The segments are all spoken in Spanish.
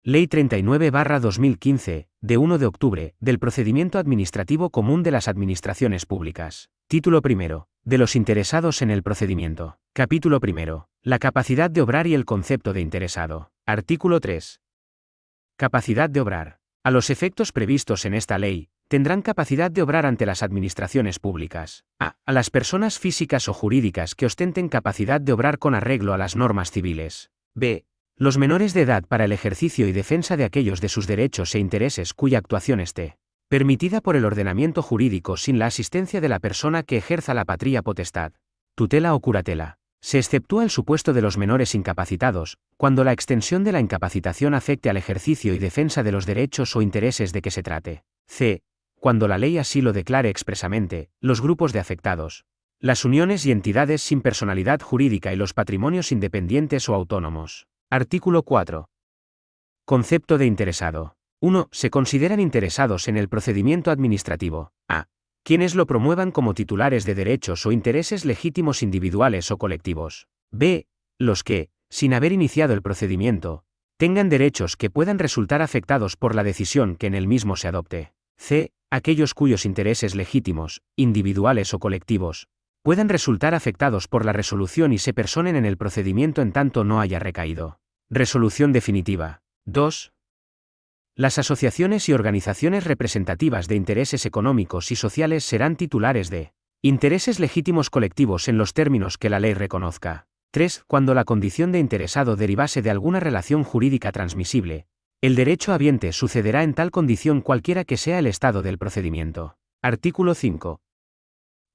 Ley 39/2015, de 1 de octubre, del Procedimiento Administrativo Común de las Administraciones Públicas. Título primero. De los interesados en el procedimiento. Capítulo primero. La capacidad de obrar y el concepto de interesado. Artículo 3. Capacidad de obrar. A los efectos previstos en esta ley, tendrán capacidad de obrar ante las administraciones públicas. A las personas físicas o jurídicas que ostenten capacidad de obrar con arreglo a las normas civiles. B. Los menores de edad para el ejercicio y defensa de aquellos de sus derechos e intereses cuya actuación esté permitida por el ordenamiento jurídico sin la asistencia de la persona que ejerza la patria potestad, tutela o curatela. Se exceptúa el supuesto de los menores incapacitados, cuando la extensión de la incapacitación afecte al ejercicio y defensa de los derechos o intereses de que se trate. C. Cuando la ley así lo declare expresamente, los grupos de afectados, las uniones y entidades sin personalidad jurídica y los patrimonios independientes o autónomos. Artículo 4. Concepto de interesado. 1. Se consideran interesados en el procedimiento administrativo. A. Quienes lo promuevan como titulares de derechos o intereses legítimos individuales o colectivos. B. Los que, sin haber iniciado el procedimiento, tengan derechos que puedan resultar afectados por la decisión que en el mismo se adopte. C. Aquellos cuyos intereses legítimos, individuales o colectivos, puedan resultar afectados por la resolución y se personen en el procedimiento en tanto no haya recaído resolución definitiva. 2. Las asociaciones y organizaciones representativas de intereses económicos y sociales serán titulares de intereses legítimos colectivos en los términos que la ley reconozca. 3. Cuando la condición de interesado derivase de alguna relación jurídica transmisible, el derecho habiente sucederá en tal condición cualquiera que sea el estado del procedimiento. Artículo 5.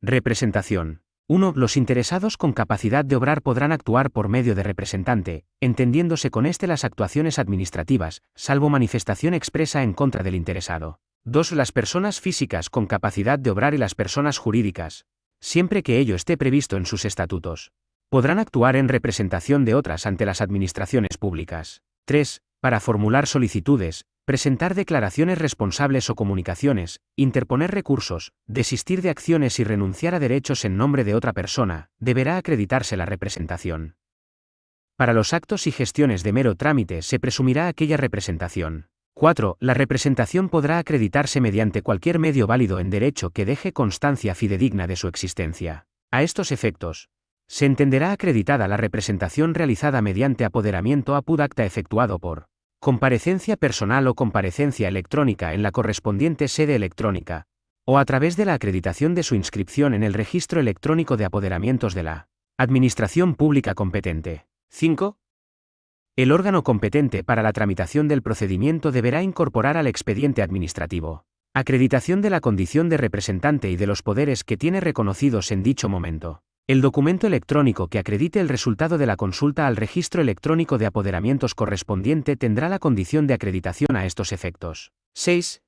Representación. 1. Los interesados con capacidad de obrar podrán actuar por medio de representante, entendiéndose con éste las actuaciones administrativas, salvo manifestación expresa en contra del interesado. 2. Las personas físicas con capacidad de obrar y las personas jurídicas, siempre que ello esté previsto en sus estatutos, podrán actuar en representación de otras ante las administraciones públicas. 3. Para formular solicitudes, presentar declaraciones responsables o comunicaciones, interponer recursos, desistir de acciones y renunciar a derechos en nombre de otra persona, deberá acreditarse la representación. Para los actos y gestiones de mero trámite se presumirá aquella representación. 4. La representación podrá acreditarse mediante cualquier medio válido en derecho que deje constancia fidedigna de su existencia. A estos efectos, se entenderá acreditada la representación realizada mediante apoderamiento apud acta efectuado por comparecencia personal o comparecencia electrónica en la correspondiente sede electrónica, o a través de la acreditación de su inscripción en el registro electrónico de apoderamientos de la Administración Pública competente. 5. El órgano competente para la tramitación del procedimiento deberá incorporar al expediente administrativo acreditación de la condición de representante y de los poderes que tiene reconocidos en dicho momento. El documento electrónico que acredite el resultado de la consulta al registro electrónico de apoderamientos correspondiente tendrá la condición de acreditación a estos efectos. 6.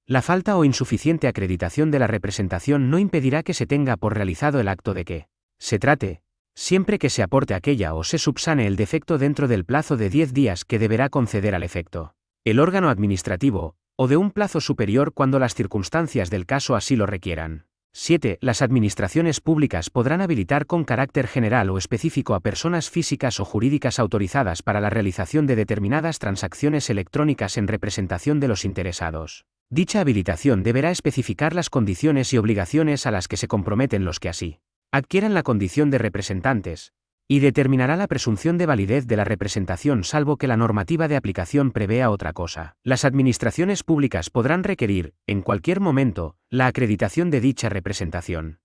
La falta o insuficiente acreditación de la representación no impedirá que se tenga por realizado el acto de que se trate, siempre que se aporte aquella o se subsane el defecto dentro del plazo de 10 días que deberá conceder al efecto el órgano administrativo, o de un plazo superior cuando las circunstancias del caso así lo requieran. 7. Las administraciones públicas podrán habilitar con carácter general o específico a personas físicas o jurídicas autorizadas para la realización de determinadas transacciones electrónicas en representación de los interesados. Dicha habilitación deberá especificar las condiciones y obligaciones a las que se comprometen los que así adquieran la condición de representantes, y determinará la presunción de validez de la representación salvo que la normativa de aplicación prevea otra cosa. Las administraciones públicas podrán requerir, en cualquier momento, la acreditación de dicha representación.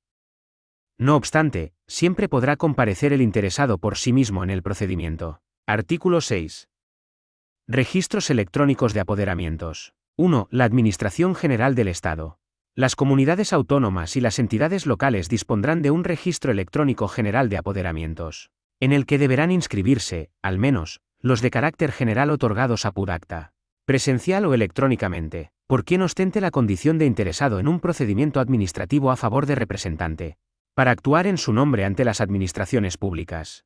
No obstante, siempre podrá comparecer el interesado por sí mismo en el procedimiento. Artículo 6. Registros electrónicos de apoderamientos. 1. La Administración General del Estado. Las comunidades autónomas y las entidades locales dispondrán de un registro electrónico general de apoderamientos, en el que deberán inscribirse, al menos, los de carácter general otorgados apud acta, presencial o electrónicamente, por quien ostente la condición de interesado en un procedimiento administrativo a favor de representante, para actuar en su nombre ante las administraciones públicas.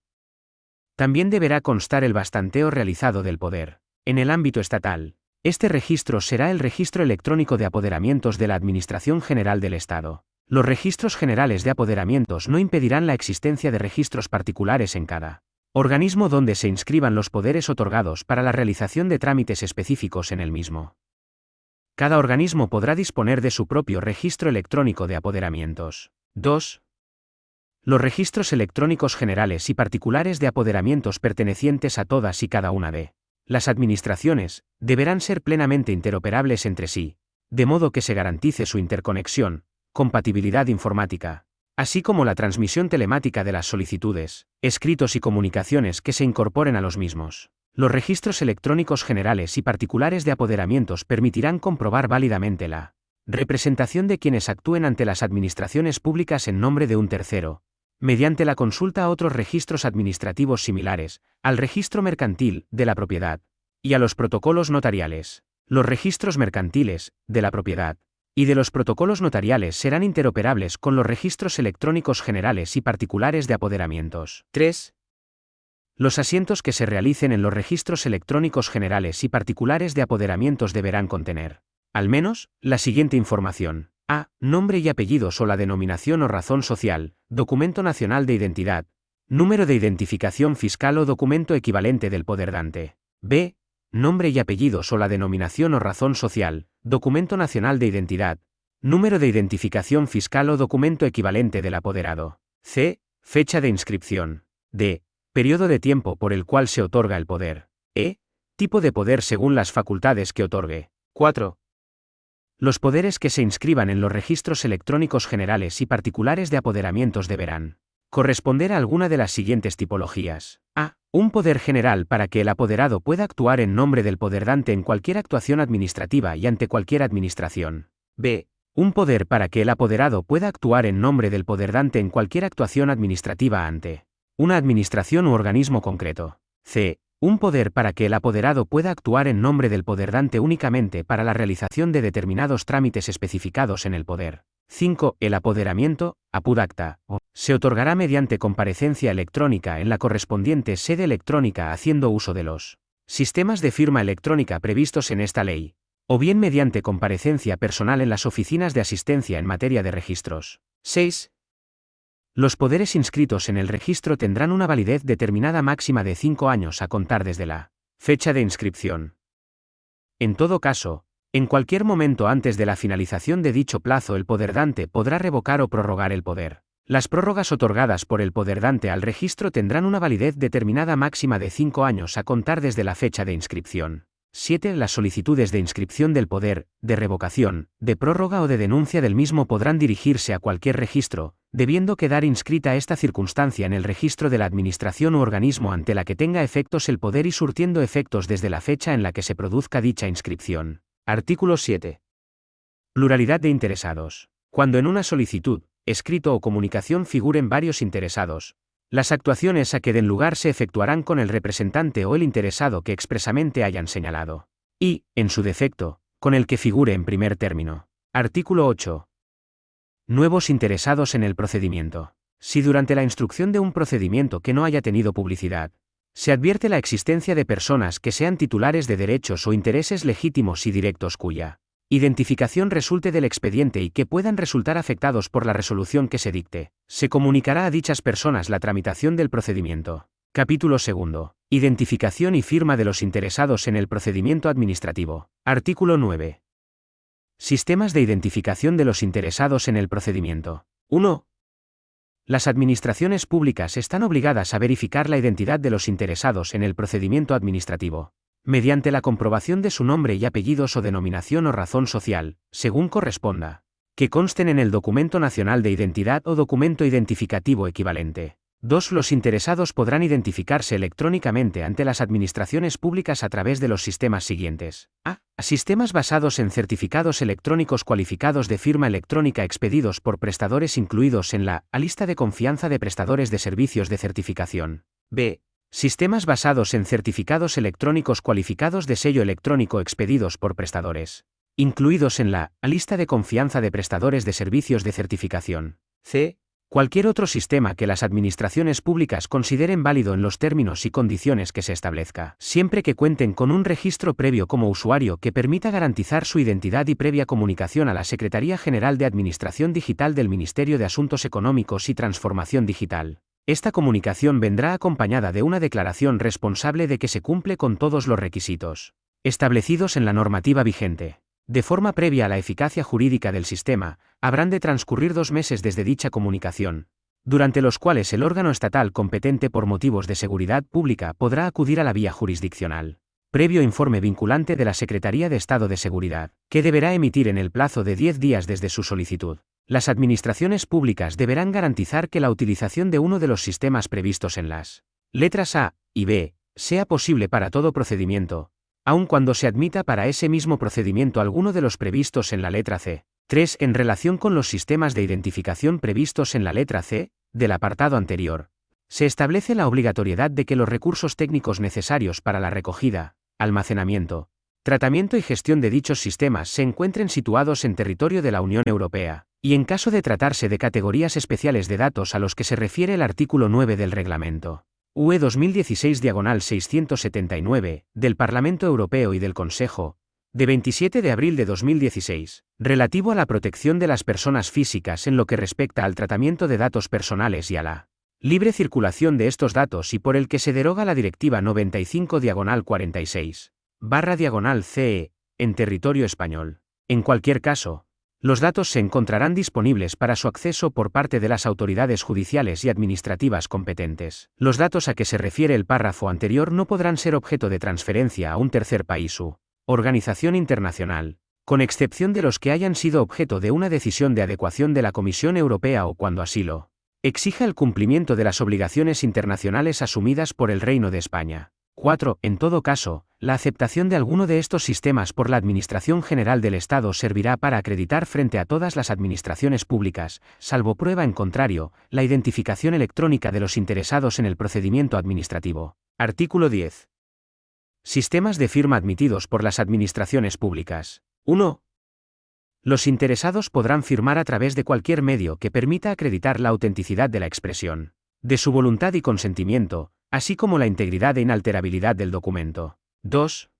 También deberá constar el bastanteo realizado del poder, en el ámbito estatal. Este registro será el registro electrónico de apoderamientos de la Administración General del Estado. Los registros generales de apoderamientos no impedirán la existencia de registros particulares en cada Organismo donde se inscriban los poderes otorgados para la realización de trámites específicos en el mismo. Cada organismo podrá disponer de su propio registro electrónico de apoderamientos. 2. Los registros electrónicos generales y particulares de apoderamientos pertenecientes a todas y cada una de las administraciones deberán ser plenamente interoperables entre sí, de modo que se garantice su interconexión, compatibilidad informática, así como la transmisión telemática de las solicitudes, escritos y comunicaciones que se incorporen a los mismos. Los registros electrónicos generales y particulares de apoderamientos permitirán comprobar válidamente la representación de quienes actúen ante las administraciones públicas en nombre de un tercero, mediante la consulta a otros registros administrativos similares, al registro mercantil de la propiedad y a los protocolos notariales. Los registros mercantiles de la propiedad y de los protocolos notariales serán interoperables con los registros electrónicos generales y particulares de apoderamientos. 3. Los asientos que se realicen en los registros electrónicos generales y particulares de apoderamientos deberán contener, al menos, la siguiente información. A. Nombre y apellidos o la denominación o razón social, documento nacional de identidad, número de identificación fiscal o documento equivalente del poderdante. B. Nombre y apellidos o la denominación o razón social, documento nacional de identidad, número de identificación fiscal o documento equivalente del apoderado. C. Fecha de inscripción. D. Periodo de tiempo por el cual se otorga el poder. E. Tipo de poder según las facultades que otorgue. 4. Los poderes que se inscriban en los registros electrónicos generales y particulares de apoderamientos deberán corresponder a alguna de las siguientes tipologías. A. Un poder general para que el apoderado pueda actuar en nombre del poderdante en cualquier actuación administrativa y ante cualquier administración. B. Un poder para que el apoderado pueda actuar en nombre del poderdante en cualquier actuación administrativa ante una administración u organismo concreto. C. Un poder para que el apoderado pueda actuar en nombre del poderdante únicamente para la realización de determinados trámites especificados en el poder. 5. El apoderamiento, apud acta, se otorgará mediante comparecencia electrónica en la correspondiente sede electrónica haciendo uso de los sistemas de firma electrónica previstos en esta ley, o bien mediante comparecencia personal en las oficinas de asistencia en materia de registros. 6. Los poderes inscritos en el registro tendrán una validez determinada máxima de 5 años a contar desde la fecha de inscripción. En todo caso, en cualquier momento antes de la finalización de dicho plazo el poderdante podrá revocar o prorrogar el poder. Las prórrogas otorgadas por el poderdante al registro tendrán una validez determinada máxima de 5 años a contar desde la fecha de inscripción. 7. Las solicitudes de inscripción del poder, de revocación, de prórroga o de denuncia del mismo podrán dirigirse a cualquier registro, debiendo quedar inscrita esta circunstancia en el registro de la administración u organismo ante la que tenga efectos el poder y surtiendo efectos desde la fecha en la que se produzca dicha inscripción. Artículo 7. Pluralidad de interesados. Cuando en una solicitud, escrito o comunicación figuren varios interesados, las actuaciones a que den lugar se efectuarán con el representante o el interesado que expresamente hayan señalado. Y, en su defecto, con el que figure en primer término. Artículo 8. Nuevos interesados en el procedimiento. Si durante la instrucción de un procedimiento que no haya tenido publicidad, se advierte la existencia de personas que sean titulares de derechos o intereses legítimos y directos cuya identificación resulte del expediente y que puedan resultar afectados por la resolución que se dicte, se comunicará a dichas personas la tramitación del procedimiento. Capítulo 2. Identificación y firma de los interesados en el procedimiento administrativo. Artículo 9. Sistemas de identificación de los interesados en el procedimiento. 1. Las administraciones públicas están obligadas a verificar la identidad de los interesados en el procedimiento administrativo, mediante la comprobación de su nombre y apellidos o denominación o razón social, según corresponda, que consten en el documento nacional de identidad o documento identificativo equivalente. 2. Los interesados podrán identificarse electrónicamente ante las administraciones públicas a través de los sistemas siguientes. A. Sistemas basados en certificados electrónicos cualificados de firma electrónica expedidos por prestadores incluidos en la lista de confianza de prestadores de servicios de certificación. B. Sistemas basados en certificados electrónicos cualificados de sello electrónico expedidos por prestadores, incluidos en la lista de confianza de prestadores de servicios de certificación. C. Cualquier otro sistema que las administraciones públicas consideren válido en los términos y condiciones que se establezca, siempre que cuenten con un registro previo como usuario que permita garantizar su identidad y previa comunicación a la Secretaría General de Administración Digital del Ministerio de Asuntos Económicos y Transformación Digital. Esta comunicación vendrá acompañada de una declaración responsable de que se cumple con todos los requisitos establecidos en la normativa vigente. De forma previa a la eficacia jurídica del sistema, habrán de transcurrir 2 meses desde dicha comunicación, durante los cuales el órgano estatal competente por motivos de seguridad pública podrá acudir a la vía jurisdiccional, previo informe vinculante de la Secretaría de Estado de Seguridad, que deberá emitir en el plazo de 10 días desde su solicitud. Las administraciones públicas deberán garantizar que la utilización de uno de los sistemas previstos en las letras A y B sea posible para todo procedimiento, aun cuando se admita para ese mismo procedimiento alguno de los previstos en la letra C. 3. En relación con los sistemas de identificación previstos en la letra C, del apartado anterior, se establece la obligatoriedad de que los recursos técnicos necesarios para la recogida, almacenamiento, tratamiento y gestión de dichos sistemas se encuentren situados en territorio de la Unión Europea, y en caso de tratarse de categorías especiales de datos a los que se refiere el artículo 9 del Reglamento UE 2016/679, del Parlamento Europeo y del Consejo, de 27 de abril de 2016, relativo a la protección de las personas físicas en lo que respecta al tratamiento de datos personales y a la libre circulación de estos datos y por el que se deroga la Directiva 95/46/CE, en territorio español. En cualquier caso, los datos se encontrarán disponibles para su acceso por parte de las autoridades judiciales y administrativas competentes. Los datos a que se refiere el párrafo anterior no podrán ser objeto de transferencia a un tercer país u organización internacional, con excepción de los que hayan sido objeto de una decisión de adecuación de la Comisión Europea o cuando así lo exija el cumplimiento de las obligaciones internacionales asumidas por el Reino de España. 4. En todo caso, la aceptación de alguno de estos sistemas por la Administración General del Estado servirá para acreditar frente a todas las administraciones públicas, salvo prueba en contrario, la identificación electrónica de los interesados en el procedimiento administrativo. Artículo 10. Sistemas de firma admitidos por las administraciones públicas. 1. Los interesados podrán firmar a través de cualquier medio que permita acreditar la autenticidad de la expresión de su voluntad y consentimiento, así como la integridad e inalterabilidad del documento. 2.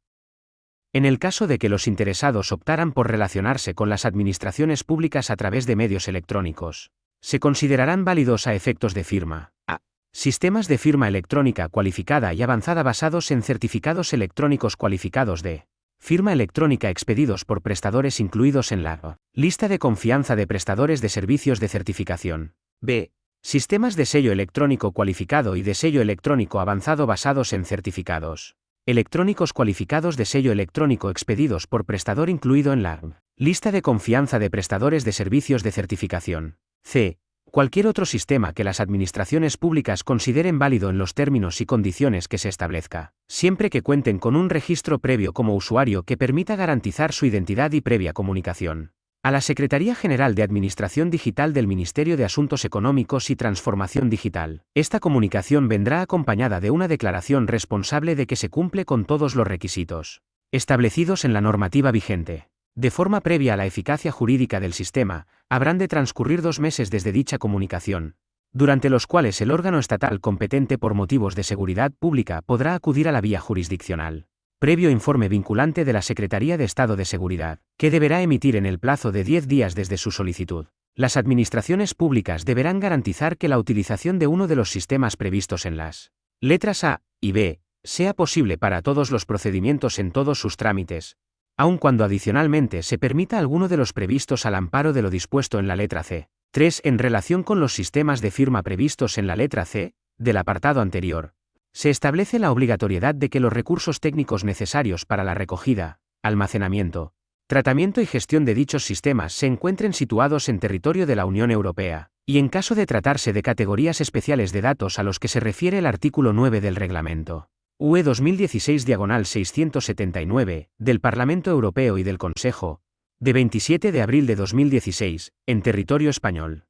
En el caso de que los interesados optaran por relacionarse con las administraciones públicas a través de medios electrónicos, se considerarán válidos a efectos de firma. A. Sistemas de firma electrónica cualificada y avanzada basados en certificados electrónicos cualificados de firma electrónica expedidos por prestadores incluidos en la lista de confianza de prestadores de servicios de certificación. B. Sistemas de sello electrónico cualificado y de sello electrónico avanzado basados en certificados electrónicos cualificados de sello electrónico expedidos por prestador incluido en la lista de confianza de prestadores de servicios de certificación. C. Cualquier otro sistema que las administraciones públicas consideren válido en los términos y condiciones que se establezca, siempre que cuenten con un registro previo como usuario que permita garantizar su identidad y previa comunicación a la Secretaría General de Administración Digital del Ministerio de Asuntos Económicos y Transformación Digital. Esta comunicación vendrá acompañada de una declaración responsable de que se cumple con todos los requisitos establecidos en la normativa vigente. De forma previa a la eficacia jurídica del sistema, habrán de transcurrir 2 meses desde dicha comunicación, durante los cuales el órgano estatal competente por motivos de seguridad pública podrá acudir a la vía jurisdiccional, previo informe vinculante de la Secretaría de Estado de Seguridad, que deberá emitir en el plazo de 10 días desde su solicitud. Las administraciones públicas deberán garantizar que la utilización de uno de los sistemas previstos en las letras A y B sea posible para todos los procedimientos en todos sus trámites, aun cuando adicionalmente se permita alguno de los previstos al amparo de lo dispuesto en la letra C. 3. En relación con los sistemas de firma previstos en la letra C, del apartado anterior, se establece la obligatoriedad de que los recursos técnicos necesarios para la recogida, almacenamiento, tratamiento y gestión de dichos sistemas se encuentren situados en territorio de la Unión Europea, y en caso de tratarse de categorías especiales de datos a los que se refiere el artículo 9 del Reglamento UE 2016/679, del Parlamento Europeo y del Consejo, de 27 de abril de 2016, en territorio español.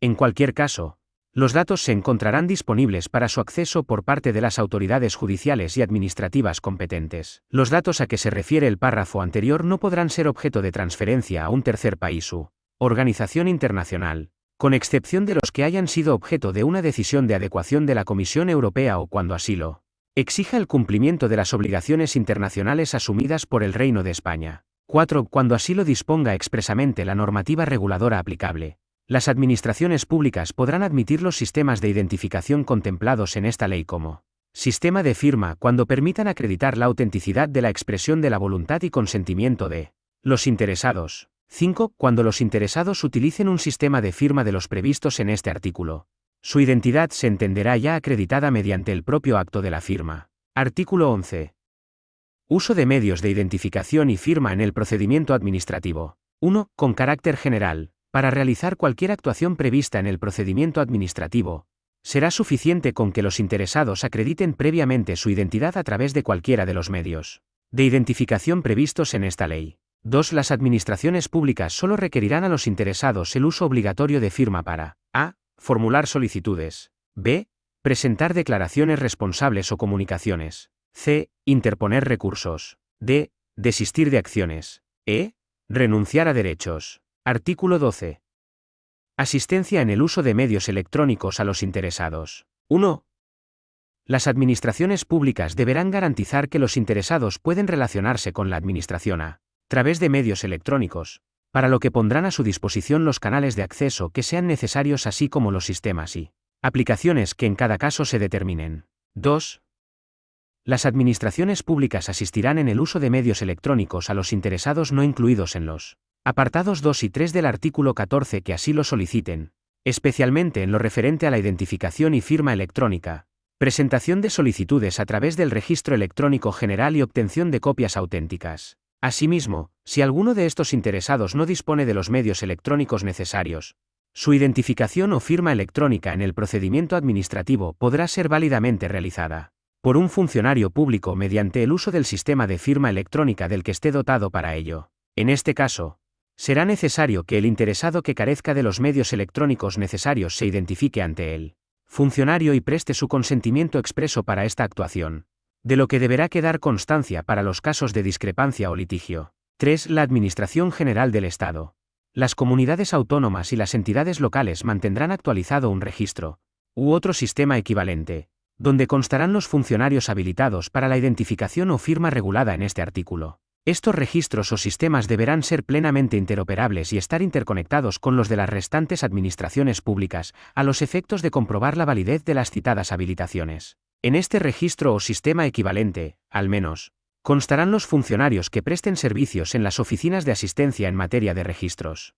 En cualquier caso, los datos se encontrarán disponibles para su acceso por parte de las autoridades judiciales y administrativas competentes. Los datos a que se refiere el párrafo anterior no podrán ser objeto de transferencia a un tercer país u organización internacional, con excepción de los que hayan sido objeto de una decisión de adecuación de la Comisión Europea o cuando así lo exija el cumplimiento de las obligaciones internacionales asumidas por el Reino de España. 4. Cuando así lo disponga expresamente la normativa reguladora aplicable. Las administraciones públicas podrán admitir los sistemas de identificación contemplados en esta ley como sistema de firma cuando permitan acreditar la autenticidad de la expresión de la voluntad y consentimiento de los interesados. 5. Cuando los interesados utilicen un sistema de firma de los previstos en este artículo, su identidad se entenderá ya acreditada mediante el propio acto de la firma. Artículo 11. Uso de medios de identificación y firma en el procedimiento administrativo. 1. Con carácter general. Para realizar cualquier actuación prevista en el procedimiento administrativo, será suficiente con que los interesados acrediten previamente su identidad a través de cualquiera de los medios de identificación previstos en esta ley. 2. Las administraciones públicas solo requerirán a los interesados el uso obligatorio de firma para a. Formular solicitudes. b. Presentar declaraciones responsables o comunicaciones. c. Interponer recursos. d. Desistir de acciones. e. Renunciar a derechos. Artículo 12. Asistencia en el uso de medios electrónicos a los interesados. 1. Las administraciones públicas deberán garantizar que los interesados pueden relacionarse con la administración a través de medios electrónicos, para lo que pondrán a su disposición los canales de acceso que sean necesarios así como los sistemas y aplicaciones que en cada caso se determinen. 2. Las administraciones públicas asistirán en el uso de medios electrónicos a los interesados no incluidos en los apartados 2 y 3 del artículo 14 que así lo soliciten, especialmente en lo referente a la identificación y firma electrónica, presentación de solicitudes a través del Registro Electrónico General y obtención de copias auténticas. Asimismo, si alguno de estos interesados no dispone de los medios electrónicos necesarios, su identificación o firma electrónica en el procedimiento administrativo podrá ser válidamente realizada por un funcionario público mediante el uso del sistema de firma electrónica del que esté dotado para ello. En este caso, será necesario que el interesado que carezca de los medios electrónicos necesarios se identifique ante el funcionario y preste su consentimiento expreso para esta actuación, de lo que deberá quedar constancia para los casos de discrepancia o litigio. 3. La Administración General del Estado. Las comunidades autónomas y las entidades locales mantendrán actualizado un registro, u otro sistema equivalente, donde constarán los funcionarios habilitados para la identificación o firma regulada en este artículo. Estos registros o sistemas deberán ser plenamente interoperables y estar interconectados con los de las restantes administraciones públicas, a los efectos de comprobar la validez de las citadas habilitaciones. En este registro o sistema equivalente, al menos, constarán los funcionarios que presten servicios en las oficinas de asistencia en materia de registros.